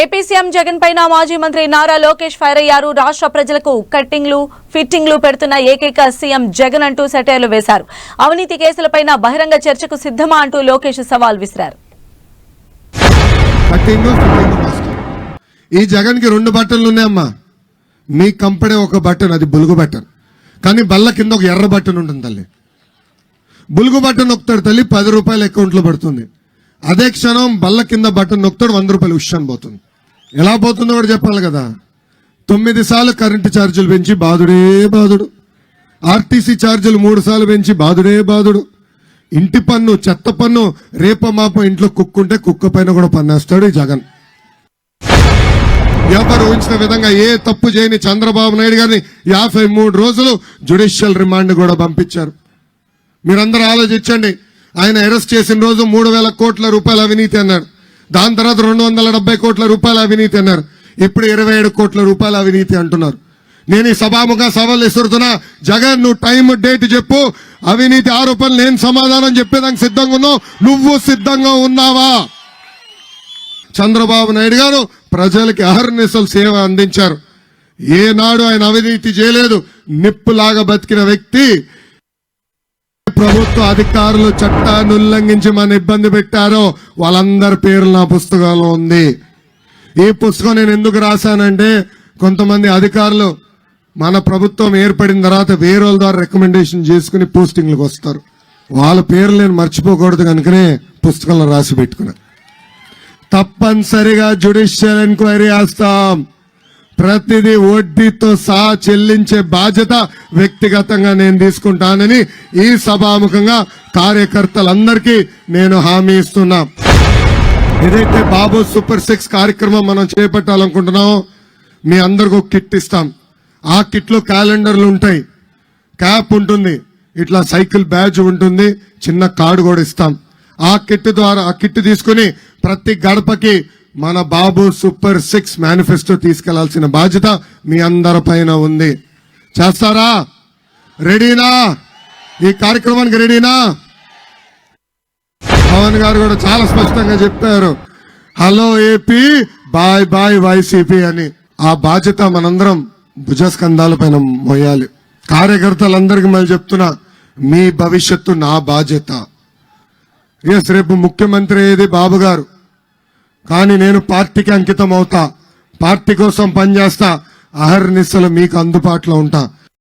AP CM Jagan పైన మాజీ మంత్రి నారా లోకేష్ ఫైర్ అయ్యారు. రాష్ట్ర ప్రజలకు కట్టింగ్లు ఫిట్టింగ్లు పెడుతున్న ఏకైక సీఎం జగన్ అంటూ సెటైర్లు వేశారు. అవినీతి కేసులపైన బహిరంగ చర్చకు సిద్ధమా అంటూ లోకేష్ సవాల్ విసిరారు. ఈ జగన్ కి 2 బటన్లు ఉన్నాయమ్మా. మీ కంపెనీ ఒక బటన్, అది బులుగు బటన్. కానీ బల్ల కింద ఒక ఎర్ర బటన్ ఉంటుంది తల్లి. బులుగు బటన్ నొక్కుతాడు తల్లి, 10 రూపాయలు అకౌంట్లో పడుతుంది. అదే క్షణం బల్ల కింద బటన్ నొక్కుతాడు, 100 రూపాయలు ఉష్యాన్ని పోతుంది. ఎలా పోతుందో కూడా చెప్పాలి కదా. 9 సార్లు కరెంటు ఛార్జీలు పెంచి బాధుడే బాధుడు. ఆర్టీసీ ఛార్జీలు 3 సార్లు పెంచి బాధుడే బాధుడు. ఇంటి పన్ను, చెత్త పన్ను, రేపమాప ఇంట్లో కుక్కుంటే కుక్క పైన కూడా పన్నేస్తాడు ఈ జగన్. ఎవరు ఊహించిన విధంగా ఏ తప్పు చేయని చంద్రబాబు నాయుడు గారిని 53 రోజులు జ్యుడిషియల్ రిమాండ్ కూడా పంపించారు. మీరందరూ ఆలోచించండి. ఆయన అరెస్ట్ చేసిన రోజు 3,000 కోట్ల రూపాయల అవినీతి అన్నాడు. దాని తర్వాత 270 కోట్ల రూపాయల అవినీతి అన్నారు. ఇప్పుడు 27 కోట్ల రూపాయల అవినీతి అంటున్నారు. నేను ఈ సభాముఖ సవాల్ విసురుతున్నా. జగన్, నువ్వు టైం డేట్ చెప్పు. అవినీతి ఆరోపణలు నేను సమాధానం చెప్పేదానికి సిద్ధంగా ఉన్నావు. నువ్వు సిద్ధంగా ఉన్నావా? చంద్రబాబు నాయుడు గారు ప్రజలకి అహర్నిశలు సేవ అందించారు. ఏనాడు ఆయన అవినీతి చేయలేదు. నిప్పులాగా బతికిన వ్యక్తి. ప్రభుత్వ అధికారులు చట్టాన్ని ఉల్లంఘించి మన ఇబ్బంది పెట్టారో వాళ్ళందరి పేర్లు నా పుస్తకంలో ఉంది. ఈ పుస్తకం నేను ఎందుకు రాశానంటే, కొంతమంది అధికారులు మన ప్రభుత్వం ఏర్పడిన తర్వాత వేరే వాళ్ళ ద్వారా రికమెండేషన్ చేసుకుని పోస్టింగ్లకు వస్తారు. వాళ్ళ పేర్లు నేను మర్చిపోకూడదు కనుకనే పుస్తకంలో రాసి పెట్టుకున్నా. తప్పనిసరిగా జ్యుడిషియల్ ఎంక్వైరీ చేస్తాం. ప్రతిదీ వడ్డీతో సహా చెల్లించే బాధ్యత వ్యక్తిగతంగా నేను తీసుకుంటానని ఈ సభాముఖంగా కార్యకర్తలందరికీ నేను హామీ ఇస్తున్నా. ఏదైతే బాబు సూపర్ 6 కార్యక్రమం మనం చేపట్టాలనుకుంటున్నామో, మీ అందరికి ఒక కిట్ ఇస్తాం. ఆ కిట్ లో క్యాలెండర్లు ఉంటాయి, క్యాప్ ఉంటుంది, ఇట్లా సైకిల్ బ్యాడ్జ్ ఉంటుంది, చిన్న కార్డు కూడా ఇస్తాం. ఆ కిట్ ద్వారా, ఆ కిట్ తీసుకుని ప్రతి గడపకి మన బాబు సూపర్ 6 మేనిఫెస్టో తీసుకెళ్లాల్సిన బాధ్యత మీ అందరి పైన ఉంది. చేస్తారా? రెడీనా? ఈ కార్యక్రమానికి రెడీనా? పవన్ గారు కూడా చాలా స్పష్టంగా చెప్పారు, hello AP, bye bye YCP అని. ఆ బాధ్యత మనందరం భుజస్కంధాల పైన మోయాలి. కార్యకర్తలందరికీ మళ్ళీ చెప్తున్నా, మీ భవిష్యత్తు నా బాధ్యత. రేపు ముఖ్యమంత్రి ఏది బాబు గారు, కానీ నేను పార్టీకి అంకితం అవుతా, పార్టీ కోసం పనిచేస్తా, అహర్నిశలు మీకు అందుబాటులో ఉంటా.